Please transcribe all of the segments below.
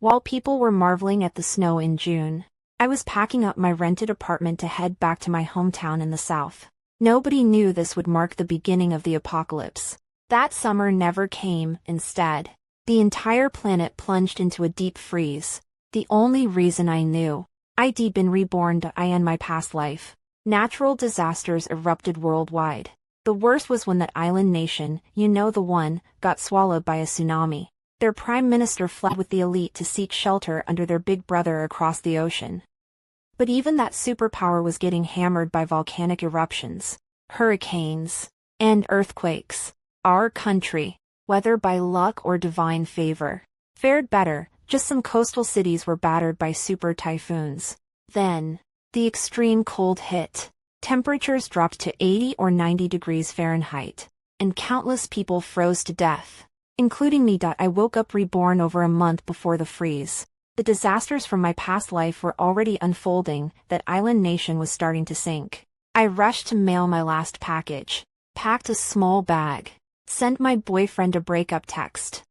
While people were marveling at the snow in June, I was packing up my rented apartment to head back to my hometown in the south. Nobody knew this would mark the beginning of the apocalypse. That summer never came. Instead, the entire planet plunged into a deep freeze. The only reason I knew I'd been reborn to end my past life. Natural disasters erupted worldwide. The worst was when that island nation, you know the one, got swallowed by a tsunami. Their prime minister fled with the elite to seek shelter under their big brother across the ocean. But even that superpower was getting hammered by volcanic eruptions, hurricanes, and earthquakes. Our country, whether by luck or divine favor, fared better. Just some coastal cities were battered by super typhoons. Then, the extreme cold hit. Temperatures dropped to 80 or 90 degrees Fahrenheit, and countless people froze to death, including me. I woke up reborn over a month before the freeze. The disasters from my past life were already unfolding. That island nation was starting to sink. I rushed to mail my last package, packed a small bag, sent my boyfriend a breakup text,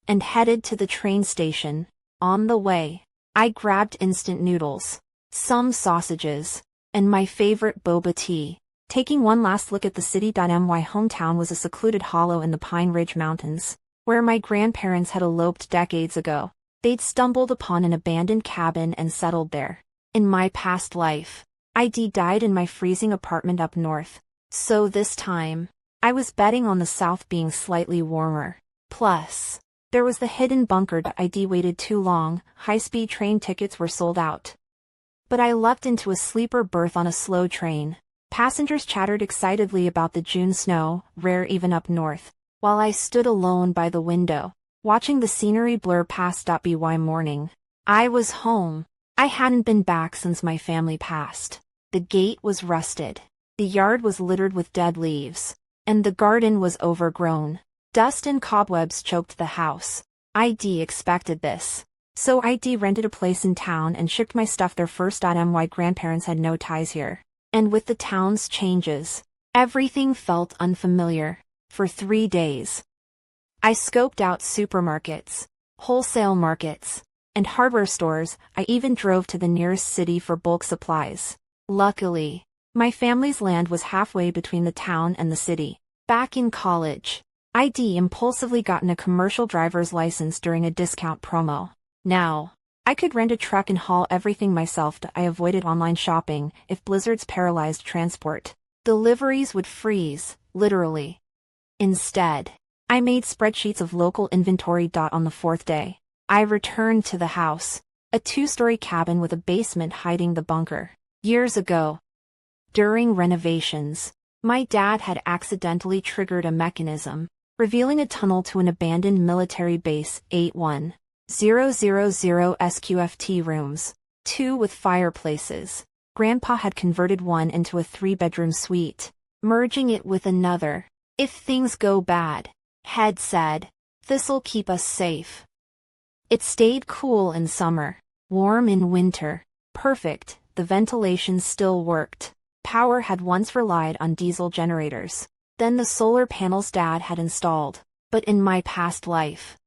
and headed to the train station. On the way, I grabbed instant noodles, some sausages, and my favorite boba tea. Taking one last look at the city. My hometown was a secluded hollow in the Pine Ridge Mountains, where my grandparents had eloped decades ago. They'd stumbled upon an abandoned cabin and settled there. In my past life, I'd died in my freezing apartment up north. So this time, I was betting on the south being slightly warmer. Plus, there was the hidden bunker. I'd waited too long. High-speed train tickets were sold out. But I lucked into a sleeper berth on a slow train. Passengers chattered excitedly about the June snow, rare even up north, while I stood alone by the window, watching the scenery blur past. By morning, I was home. I hadn't been back since my family passed. The gate was rusted. The yard was littered with dead leaves, and the garden was overgrown. Dust and cobwebs choked the house. I'd expected this. So I'd rented a place in town and shipped my stuff there first. My grandparents had no ties here. And with the town's changes, everything felt unfamiliar. For 3 days, I scoped out supermarkets, wholesale markets, and hardware stores. I even drove to the nearest city for bulk supplies. Luckily, my family's land was halfway between the town and the city. Back in college, I'd impulsively gotten a commercial driver's license during a discount promo. Now, I could rent a truck and haul everything myself. I avoided online shopping. If blizzards paralyzed transport, deliveries would freeze, literally. Instead, I made spreadsheets of local inventory. On the 4th day, I returned to the house, a 2-story cabin with a basement hiding the bunker. Years ago, during renovations, my dad had accidentally triggered a mechanism, revealing a tunnel to an abandoned military base. 81,000 SQFT rooms, 2 with fireplaces. Grandpa had converted one into a 3-bedroom suite, merging it with another. If things go bad, Head said, this'll keep us safe. It stayed cool in summer, warm in winter. Perfect. The ventilation still worked. Power had once relied on diesel generators. Then the solar panels Dad had installed. But in my past life,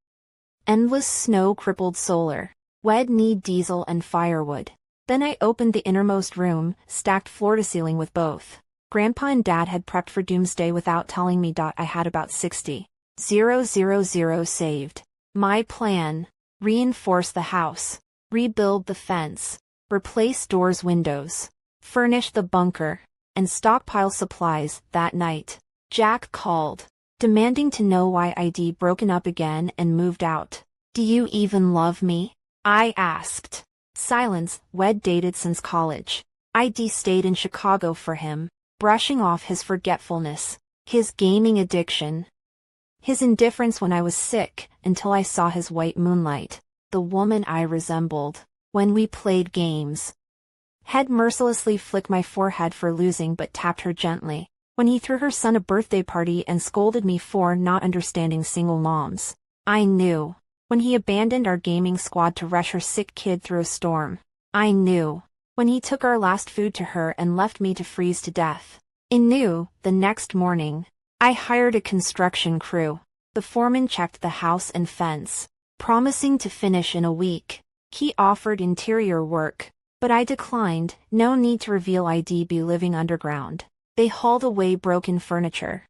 endless snow-crippled solar would need diesel and firewood. Then I opened the innermost room, stacked floor-to-ceiling with both. Grandpa and Dad had prepped for doomsday without telling me. I had about 60,000 saved. My plan: reinforce the house, rebuild the fence, replace doors, windows, furnish the bunker, and stockpile supplies. That night, Jack called, demanding to know why I'd broken up again and moved out. Do you even love me? I asked. Silence. We'd dated since college. I'd stayed in Chicago for him, brushing off his forgetfulness, his gaming addiction, his indifference when I was sick, until I saw his white moonlight, the woman I resembled, when we played games. Head mercilessly flicked my forehead for losing but tapped her gently, when he threw her son a birthday party and scolded me for not understanding single moms. I knew. When he abandoned our gaming squad to rush her sick kid through a storm. I knew. When he took our last food to her and left me to freeze to death. I knew. The next morning, I hired a construction crew. The foreman checked the house and fence, promising to finish in a week. He offered interior work, but I declined. No need to reveal I'd be living underground. They hauled away broken furniture.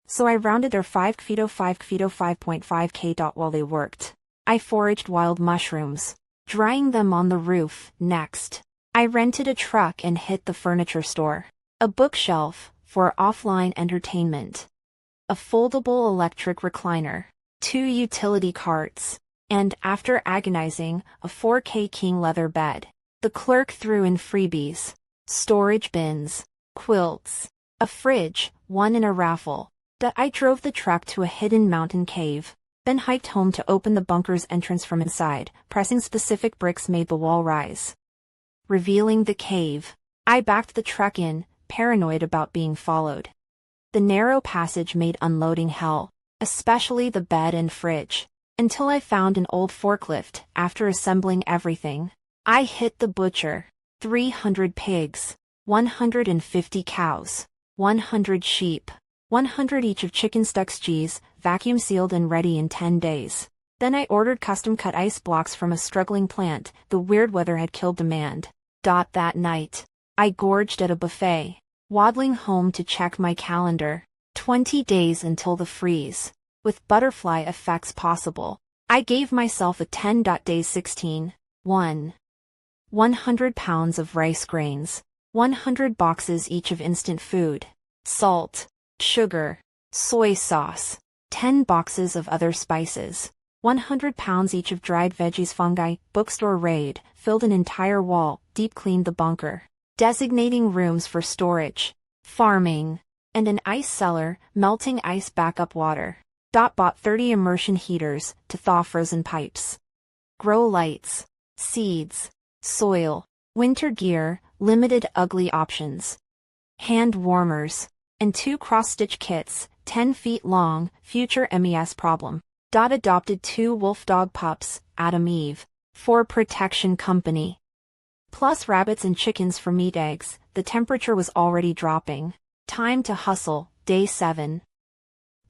So I rounded their 5 kVito 5.5K. While they worked, I foraged wild mushrooms, drying them on the roof. Next, I rented a truck and hit the furniture store. A bookshelf for offline entertainment, a foldable electric recliner, 2 utility carts, and, after agonizing, a 4K king leather bed. The clerk threw in freebies: storage bins, quilts, a fridge, won in a raffle. I drove the truck to a hidden mountain cave, then hiked home to open the bunker's entrance from inside. Pressing specific bricks made the wall rise, revealing the cave. I backed the truck in, paranoid about being followed. The narrow passage made unloading hell, especially the bed and fridge, until I found an old forklift. After assembling everything, I hit the butcher. 300 pigs, 150 cows, 100 sheep, 100 each of chicken stucks, cheese, vacuum sealed and ready in 10 days. Then I ordered custom-cut ice blocks from a struggling plant. The weird weather had killed demand. That night, I gorged at a buffet, waddling home to check my calendar. 20 days until the freeze, with butterfly effects possible. I gave myself a 10-day 16. 100 pounds of rice grains, 100 boxes each of instant food, salt, sugar, soy sauce, 10 boxes of other spices, 100 pounds each of dried veggies, fungi. Bookstore raid, filled an entire wall, deep cleaned the bunker, designating rooms for storage, farming, and an ice cellar, melting ice backup water. Bought 30 immersion heaters to thaw frozen pipes. Grow lights, seeds, soil, winter gear, limited ugly options, hand warmers, and 2 cross-stitch kits, 10 feet long. Future MES problem. Adopted 2 wolf dog pups, Adam Eve, for protection company. Plus rabbits and chickens for meat eggs. The temperature was already dropping. Time to hustle. Day 7.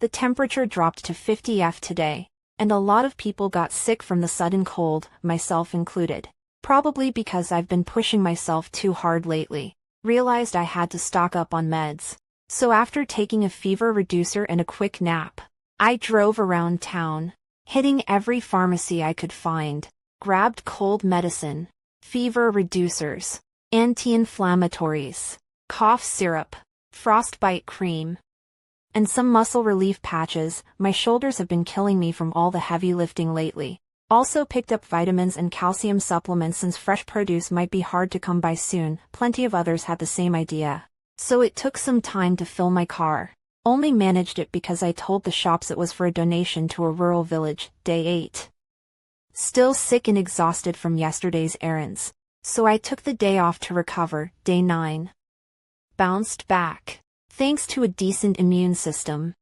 The temperature dropped to 50 F today, and a lot of people got sick from the sudden cold, myself included. Probably because I've been pushing myself too hard lately. Realized I had to stock up on meds. So after taking a fever reducer and a quick nap, I drove around town, hitting every pharmacy I could find, grabbed cold medicine, fever reducers, anti-inflammatories, cough syrup, frostbite cream, and some muscle relief patches. My shoulders have been killing me from all the heavy lifting lately. Also picked up vitamins and calcium supplements since fresh produce might be hard to come by soon. Plenty of others had the same idea. So it took some time to fill my car. Only managed it because I told the shops it was for a donation to a rural village. Day 8. Still sick and exhausted from yesterday's errands, so I took the day off to recover. Day 9. Bounced back, thanks to a decent immune system.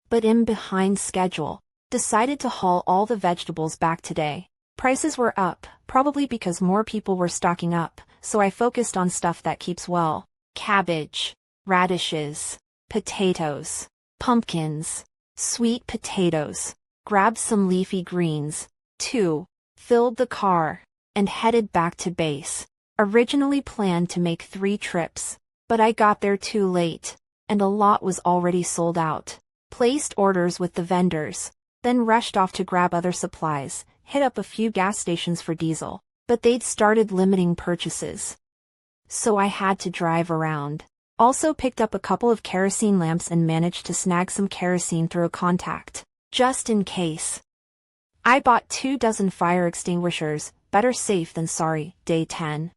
But am behind schedule. Decided to haul all the vegetables back today. Prices were up, probably because more people were stocking up, so I focused on stuff that keeps well. Cabbage, radishes, potatoes, pumpkins, sweet potatoes. Grabbed some leafy greens, too. Filled the car, and headed back to base. Originally planned to make 3 trips, but I got there too late, and a lot was already sold out. Placed orders with the vendors, then rushed off to grab other supplies. Hit up a few gas stations for diesel, but they'd started limiting purchases, so I had to drive around. Also picked up a couple of kerosene lamps and managed to snag some kerosene through a contact, just in case. I bought 2 dozen fire extinguishers. Better safe than sorry. Day 10.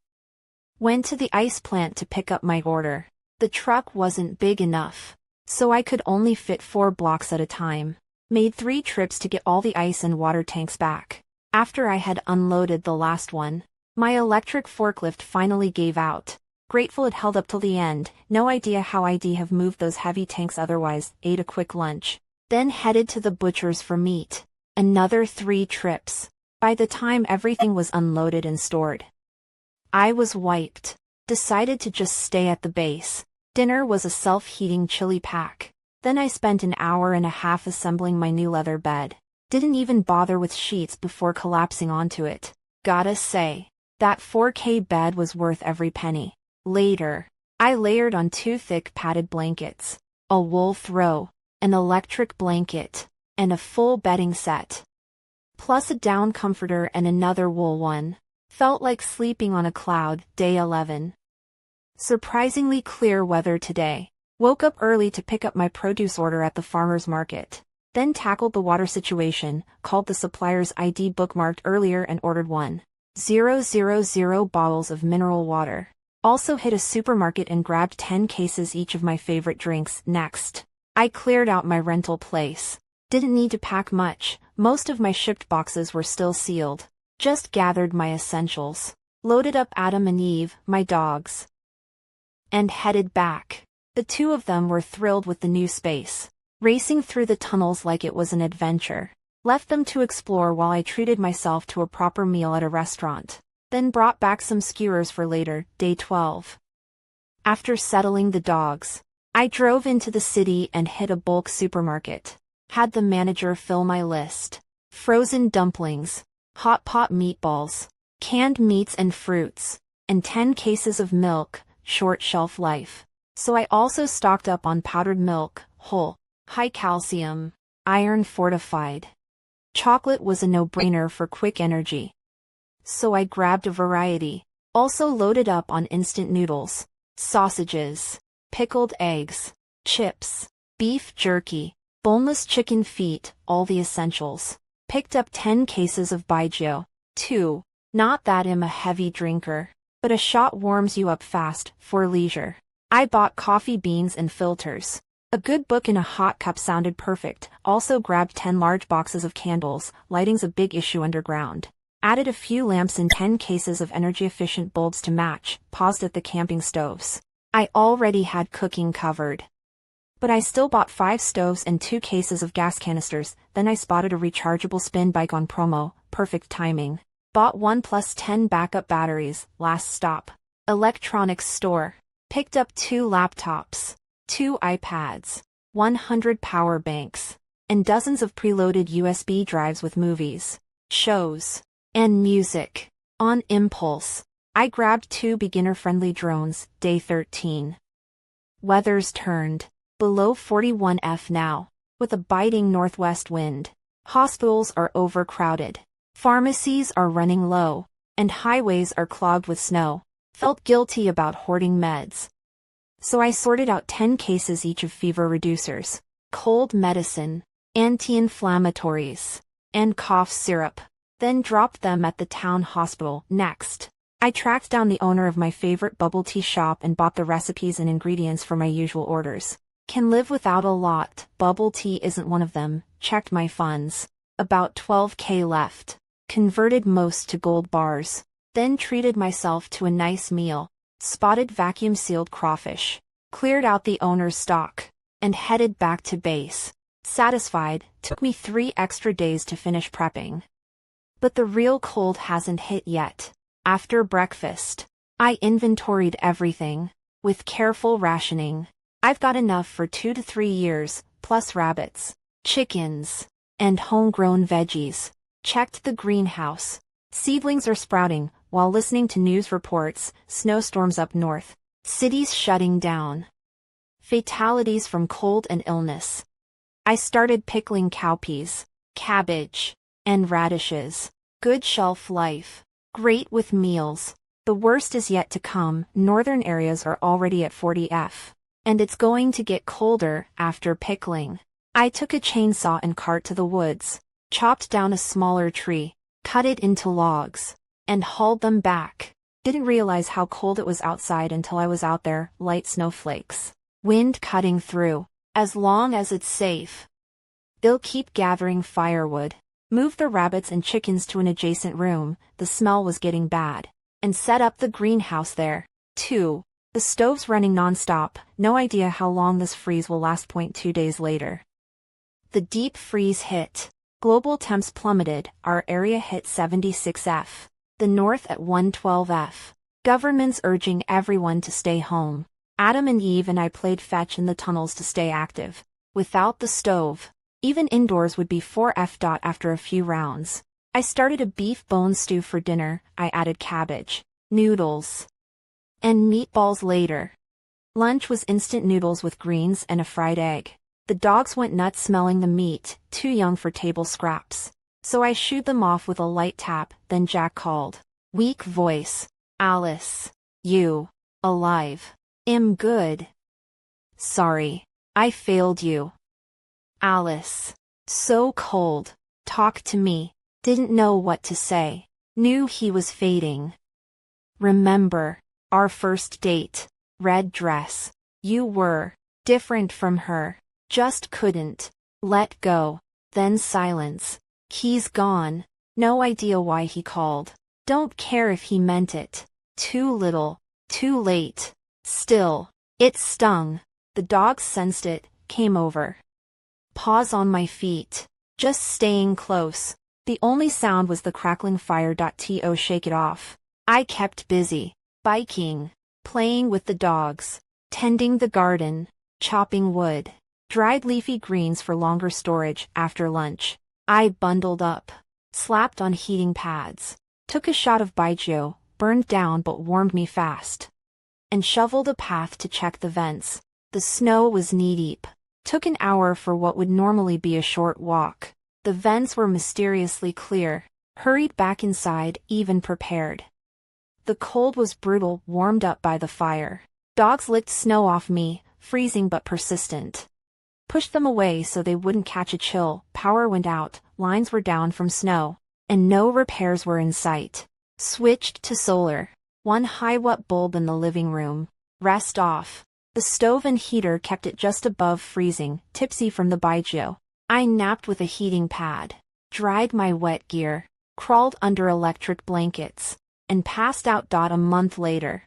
Went to the ice plant to pick up my order. The truck wasn't big enough, so I could only fit 4 blocks at a time. Made 3 trips to get all the ice and water tanks back. After I had unloaded the last one, my electric forklift finally gave out. Grateful it held up till the end. No idea how I'd have moved those heavy tanks otherwise. Ate a quick lunch, then headed to the butcher's for meat. Another 3 trips. By the time everything was unloaded and stored, I was wiped. Decided to just stay at the base. Dinner was a self-heating chili pack. Then I spent an hour and a half assembling my new leather bed. Didn't even bother with sheets before collapsing onto it. Gotta say, that 4K bed was worth every penny. Later, I layered on 2 thick padded blankets, a wool throw, an electric blanket, and a full bedding set. Plus a down comforter and another wool one. Felt like sleeping on a cloud. Day 11. Surprisingly clear weather today. Woke up early to pick up my produce order at the farmer's market. Then tackled the water situation, called the supplier's ID bookmarked earlier and ordered 1,000 bottles of mineral water. Also hit a supermarket and grabbed 10 cases each of my favorite drinks. Next, I cleared out my rental place. Didn't need to pack much, most of my shipped boxes were still sealed. Just gathered my essentials, loaded up Adam and Eve, my dogs, and headed back. The two of them were thrilled with the new space, racing through the tunnels like it was an adventure. Left them to explore while I treated myself to a proper meal at a restaurant. Then brought back some skewers for later. Day 12. After settling the dogs, I drove into the city and hit a bulk supermarket. Had the manager fill my list. Frozen dumplings, hot pot meatballs, canned meats and fruits, and 10 cases of milk, short shelf life. So I also stocked up on powdered milk, whole, high calcium, iron fortified. Chocolate was a no-brainer for quick energy, so I grabbed a variety. Also loaded up on instant noodles, sausages, pickled eggs, chips, beef jerky, boneless chicken feet, all the essentials. Picked up 10 cases of baijiu, too. Not that I'm a heavy drinker, but a shot warms you up fast, for leisure. I bought coffee beans and filters. A good book in a hot cup sounded perfect. Also grabbed 10 large boxes of candles. Lighting's a big issue underground. Added a few lamps and 10 cases of energy-efficient bulbs to match. Paused at the camping stoves. I already had cooking covered, but I still bought 5 stoves and 2 cases of gas canisters. Then I spotted a rechargeable spin bike on promo. Perfect timing. Bought 1 plus 10 backup batteries. Last stop, electronics store. Picked up 2 laptops, 2 iPads, 100 power banks, and dozens of preloaded USB drives with movies, shows, and music. On impulse, I grabbed 2 beginner-friendly drones. Day 13. Weather's turned below 41°F now, with a biting northwest wind. Hospitals are overcrowded. Pharmacies are running low, and highways are clogged with snow. Felt guilty about hoarding meds, so I sorted out 10 cases each of fever reducers, cold medicine, anti-inflammatories, and cough syrup. Then dropped them at the town hospital. Next, I tracked down the owner of my favorite bubble tea shop and bought the recipes and ingredients for my usual orders. Can live without a lot. Bubble tea isn't one of them. Checked my funds. About 12K left. Converted most to gold bars. Then treated myself to a nice meal. Spotted vacuum-sealed crawfish. Cleared out the owner's stock, and headed back to base. Satisfied. Took me 3 extra days to finish prepping, but the real cold hasn't hit yet. After breakfast, I inventoried everything. With careful rationing, I've got enough for 2 to 3 years, plus rabbits, chickens, and homegrown veggies. Checked the greenhouse. Seedlings are sprouting. While listening to news reports, snowstorms up north, cities shutting down, fatalities from cold and illness. I started pickling cowpeas, cabbage, and radishes. Good shelf life. Great with meals. The worst is yet to come. Northern areas are already at 40°F, and it's going to get colder after pickling. I took a chainsaw and cart to the woods, chopped down a smaller tree, cut it into logs, and hauled them back. Didn't realize how cold it was outside until I was out there. Light snowflakes. Wind cutting through. As long as it's safe, they'll keep gathering firewood. Moved the rabbits and chickens to an adjacent room. The smell was getting bad. And set up the greenhouse there, too. The stove's running non-stop. No idea how long this freeze will last. 2 days later, the deep freeze hit. Global temps plummeted. Our area hit 76°F. The north at 112°F. Governments urging everyone to stay home. Adam and Eve and I played fetch in the tunnels to stay active. Without the stove, Even indoors would be 4F. After a few rounds, I started a beef bone stew for dinner. I added cabbage, noodles, and meatballs later. Lunch was instant noodles with greens and a fried egg. The dogs went nuts smelling the meat, too young for table scraps. So I shooed them off with a light tap. Then Jack called. Weak voice. Alice. You. Alive. Am good. Sorry. I failed you. Alice. So cold. Talk to me. Didn't know what to say. Knew he was fading. Remember. Our first date. Red dress. You were different from her. Just couldn't let go. Then silence. Keys gone. No idea why he called. Don't care if he meant it. Too little. Too late. Still. It stung. The dogs sensed it, came over. Paws on my feet. Just staying close. The only sound was the crackling fire. To shake it off. I kept busy. Biking. Playing with the dogs. Tending the garden. Chopping wood. Dried leafy greens for longer storage. After lunch, I bundled up. Slapped on heating pads. Took a shot of baijiu, burned down but warmed me fast. And shoveled a path to check the vents. The snow was knee-deep. Took an hour for what would normally be a short walk. The vents were mysteriously clear. Hurried back inside, even prepared. The cold was brutal, warmed up by the fire. Dogs licked snow off me, freezing but persistent. Pushed them away so they wouldn't catch a chill. Power went out, lines were down from snow, and no repairs were in sight. Switched to solar. 1 high-watt bulb in the living room. Rest off. The stove and heater kept it just above freezing, tipsy from the baijiu. I napped with a heating pad. Dried my wet gear. Crawled under electric blankets. And passed out. A month later.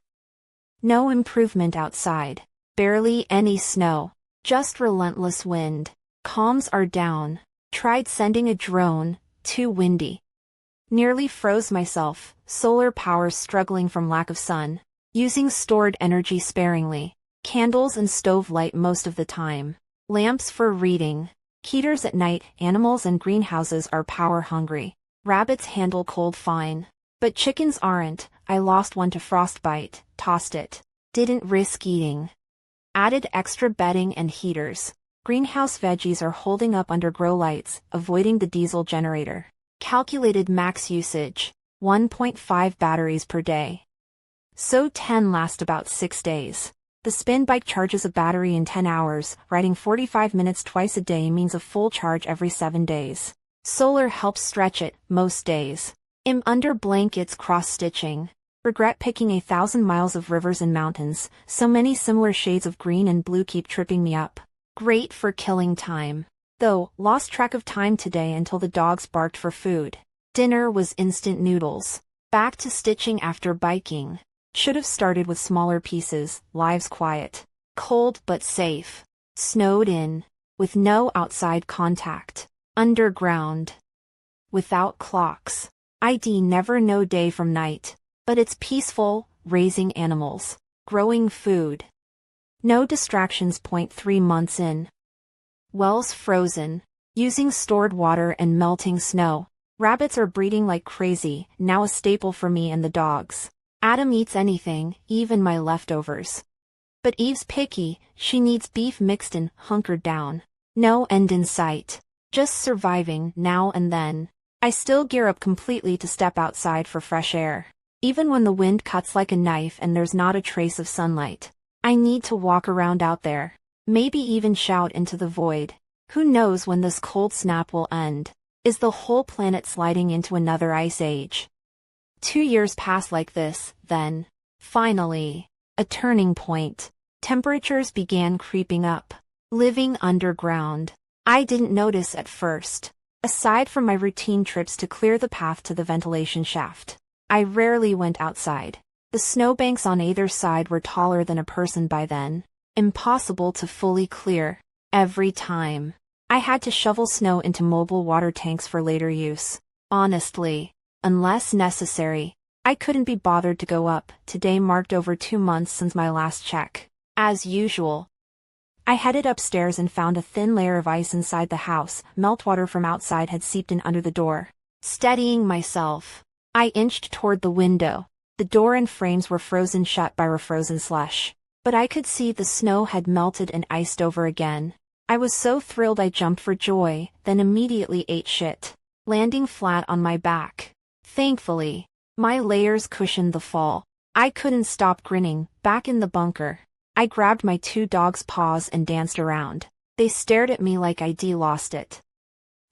No improvement outside. Barely any snow. Just relentless wind. Comms are down. Tried sending a drone. Too windy. Nearly froze myself. Solar power struggling from lack of sun. Using stored energy sparingly. Candles and stove light most of the time. Lamps for reading. Heaters at night. Animals and greenhouses are power hungry. Rabbits handle cold fine. But chickens aren't. I lost one to frostbite. Tossed it. Didn't risk eating. Added extra bedding and heaters. Greenhouse veggies are holding up under grow lights, avoiding the diesel generator. Calculated max usage. 1.5 batteries per day. So 10 last about 6 days. The spin bike charges a battery in 10 hours. Riding 45 minutes twice a day means a full charge every 7 days. Solar helps stretch it, most days. Am under blankets cross-stitching. Regret picking 1,000 miles of rivers and mountains. So many similar shades of green and blue keep tripping me up. Great for killing time. Though, lost track of time today until the dogs barked for food. Dinner was instant noodles. Back to stitching after biking. Should have started with smaller pieces. Lives quiet. Cold but safe. Snowed in. With no outside contact. Underground. Without clocks. ID never know day from night. But it's peaceful, raising animals. Growing food. No distractions. 3 months in. Wells frozen. Using stored water and melting snow. Rabbits are breeding like crazy, now a staple for me and the dogs. Adam eats anything, even my leftovers. But Eve's picky, she needs beef mixed in, hunkered down. No end in sight. Just surviving, now and then. I still gear up completely to step outside for fresh air. Even when the wind cuts like a knife and there's not a trace of sunlight. I need to walk around out there. Maybe even shout into the void. Who knows when this cold snap will end? Is the whole planet sliding into another ice age? 2 years pass like this, then, finally, a turning point. Temperatures began creeping up. Living underground. I didn't notice at first. Aside from my routine trips to clear the path to the ventilation shaft, I rarely went outside. The snowbanks on either side were taller than a person by then. Impossible to fully clear. Every time. I had to shovel snow into mobile water tanks for later use. Honestly, unless necessary, I couldn't be bothered to go up. Today marked over 2 months since my last check. As usual. I headed upstairs and found a thin layer of ice inside the house. Meltwater from outside had seeped in under the door. Steadying myself, I inched toward the window. The door and frames were frozen shut by refrozen slush. But I could see the snow had melted and iced over again. I was so thrilled I jumped for joy, then immediately ate shit, landing flat on my back. Thankfully, my layers cushioned the fall. I couldn't stop grinning. Back in the bunker, I grabbed my 2 dogs' paws and danced around. They stared at me like I'd lost it.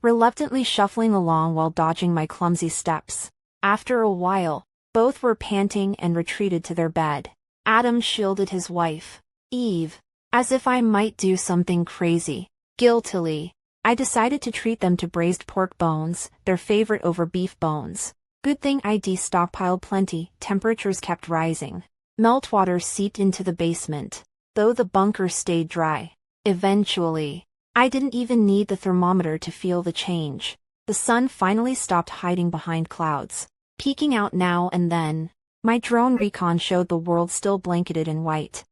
Reluctantly shuffling along while dodging my clumsy steps. After a while, both were panting and retreated to their bed. Adam shielded his wife, Eve, as if I might do something crazy. Guiltily, I decided to treat them to braised pork bones, their favorite over beef bones. Good thing I'd stockpiled plenty. Temperatures kept rising. Meltwater seeped into the basement, though the bunker stayed dry. Eventually, I didn't even need the thermometer to feel the change. The sun finally stopped hiding behind clouds, peeking out now and then. My drone recon showed the world still blanketed in white.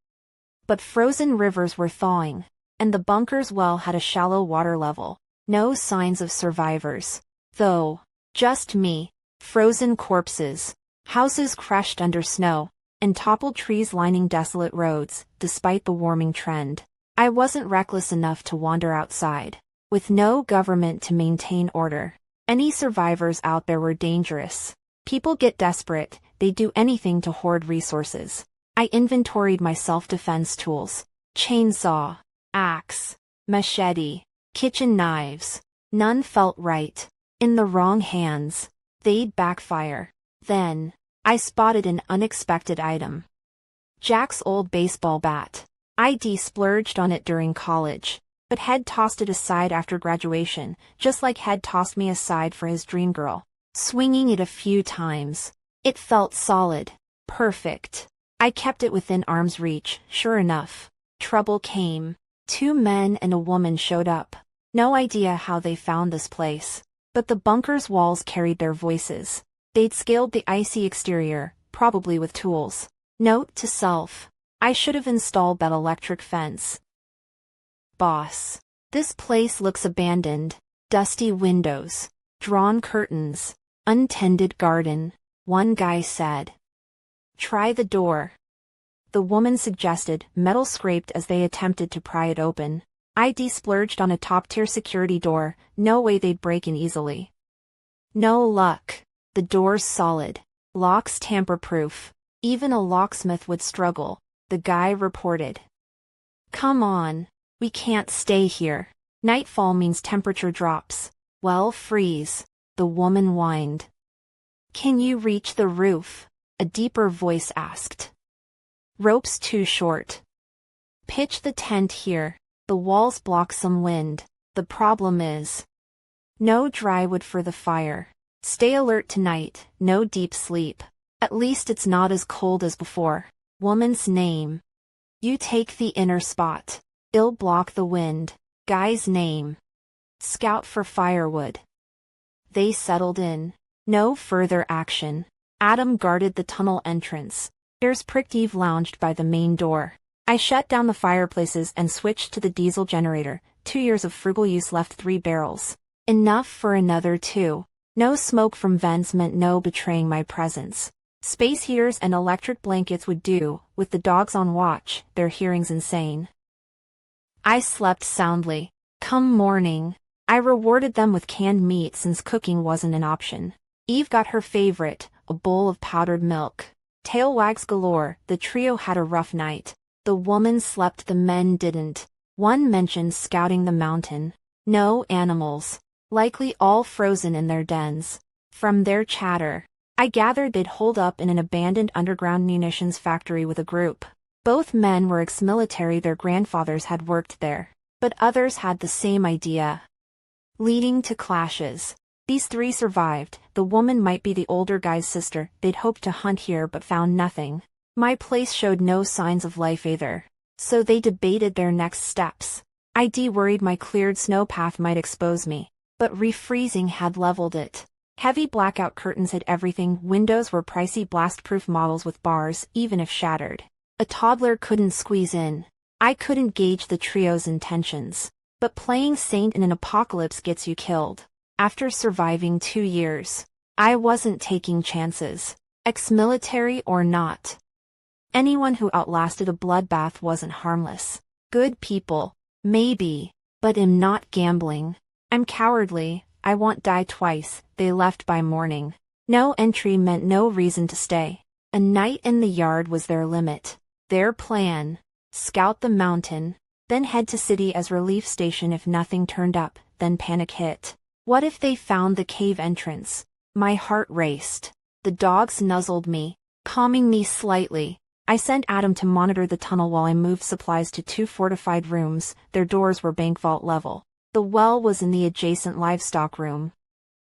But frozen rivers were thawing, and the bunker's well had a shallow water level. No signs of survivors, though. Just me. Frozen corpses, houses crushed under snow, and toppled trees lining desolate roads. Despite the warming trend, I wasn't reckless enough to wander outside. With no government to maintain order, any survivors out there were dangerous. People get desperate, they do anything to hoard resources. I inventoried my self-defense tools. Chainsaw, axe, machete, kitchen knives. None felt right. In the wrong hands, they'd backfire. Then, I spotted an unexpected item. Jack's old baseball bat. I'd splurged on it during college, but had tossed it aside after graduation, just like had tossed me aside for his dream girl. Swinging it a few times, it felt solid, perfect. I kept it within arm's reach. Sure enough, trouble came. 2 men and a woman showed up. No idea how they found this place, but the bunker's walls carried their voices. They'd scaled the icy exterior, probably with tools. Note to self: I should have installed that electric fence. Boss, this place looks abandoned. Dusty windows, drawn curtains, untended garden, one guy said. Try the door. The woman suggested. Metal scraped as they attempted to pry it open. I'd splurged on a top-tier security door. No way they'd break in easily. No luck. The door's solid. Locks tamper-proof. Even a locksmith would struggle, the guy reported. Come on. We can't stay here. Nightfall means temperature drops. Well, freeze, the woman whined. Can you reach the roof? A deeper voice asked. Rope's too short. Pitch the tent here. The walls block some wind. The problem is no dry wood for the fire. Stay alert tonight. No deep sleep. At least it's not as cold as before. Woman's name. You take the inner spot. It'll block the wind. Guy's name. Scout for firewood. They settled in. No further action. Adam guarded the tunnel entrance. Ears pricked. Eve lounged by the main door. I shut down the fireplaces and switched to the diesel generator. 2 years of frugal use left 3 barrels. Enough for another 2. No smoke from vents meant no betraying my presence. Space heaters and electric blankets would do. With the dogs on watch, their hearing's insane. I slept soundly. Come morning, I rewarded them with canned meat since cooking wasn't an option. Eve got her favorite, a bowl of powdered milk. Tail wags galore. The trio had a rough night. The woman slept, the men didn't. One mentioned scouting the mountain. No animals. Likely all frozen in their dens. From their chatter, I gathered they'd holed up in an abandoned underground munitions factory with a group. Both men were ex-military, their grandfathers had worked there. But others had the same idea, leading to clashes. These 3 survived. The woman might be the older guy's sister. They'd hoped to hunt here but found nothing. My place showed no signs of life either. So they debated their next steps. I'd worried my cleared snow path might expose me, but refreezing had leveled it. Heavy blackout curtains hid everything. Windows were pricey blast-proof models with bars, even if shattered. A toddler couldn't squeeze in. I couldn't gauge the trio's intentions. But playing saint in an apocalypse gets you killed. After surviving 2 years, I wasn't taking chances, ex-military or not. Anyone who outlasted a bloodbath wasn't harmless. Good people, maybe, but am not gambling. I'm cowardly, I won't die twice. They left by morning. No entry meant no reason to stay. A night in the yard was their limit. Their plan: scout the mountain, then head to city as relief station if nothing turned up, then panic hit. What if they found the cave entrance? My heart raced. The dogs nuzzled me, calming me slightly. I sent Adam to monitor the tunnel while I moved supplies to 2 fortified rooms. Their doors were bank vault level. The well was in the adjacent livestock room.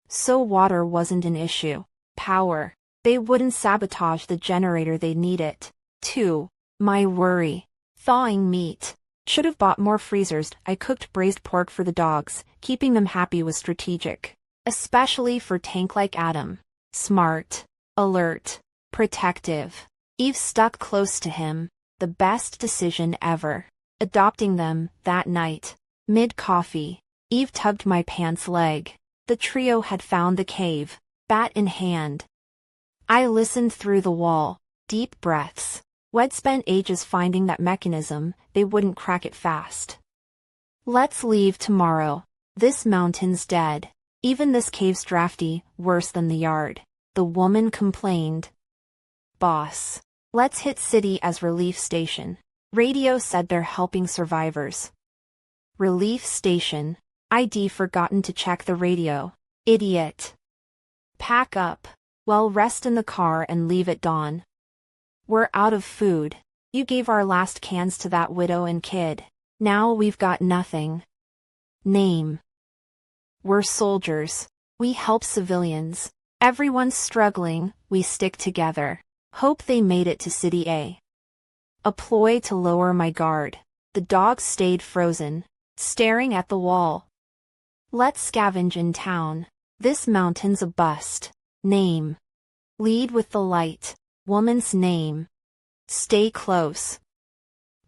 So water wasn't an issue. Power. They wouldn't sabotage the generator, they'd need it. 2. My worry. Thawing meat. Should have bought more freezers. I cooked braised pork for the dogs. Keeping them happy was strategic. Especially for tank like Adam. Smart. Alert. Protective. Eve stuck close to him. The best decision ever. Adopting them, that night. Mid-coffee. Eve tugged my pants leg. The trio had found the cave. Bat in hand. I listened through the wall. Deep breaths. We'd spent ages finding that mechanism, they wouldn't crack it fast. Let's leave tomorrow. This mountain's dead. Even this cave's drafty, worse than the yard. The woman complained. Boss. Let's hit city as relief station. Radio said they're helping survivors. Relief station. ID forgotten to check the radio. Idiot. Pack up. Well, rest in the car and leave at dawn. We're out of food. You gave our last cans to that widow and kid. Now we've got nothing. Name. We're soldiers. We help civilians. Everyone's struggling, we stick together. Hope they made it to City A. A ploy to lower my guard. The dogs stayed frozen, staring at the wall. Let's scavenge in town. This mountain's a bust. Name. Lead with the light. Woman's name. Stay close.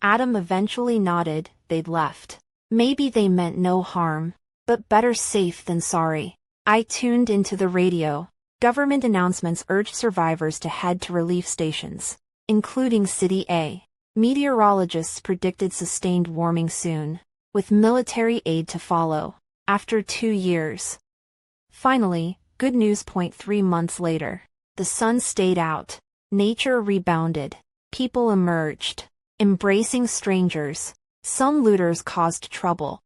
Adam eventually nodded. They'd left. Maybe they meant no harm, but better safe than sorry. I tuned into the radio. Government announcements urged survivors to head to relief stations, including City A. Meteorologists predicted sustained warming soon, with military aid to follow. After 2 years. Finally, good news. 3 months later. The sun stayed out. Nature rebounded. People emerged, embracing strangers. Some looters caused trouble,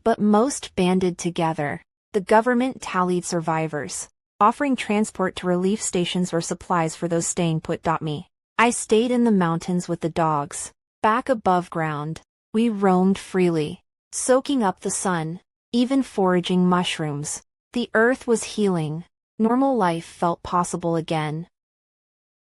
but most banded together. The government tallied survivors, offering transport to relief stations or supplies for those staying put. Me. I stayed in the mountains with the dogs. Back above ground, we roamed freely, soaking up the sun, even foraging mushrooms. The earth was healing. Normal life felt possible again.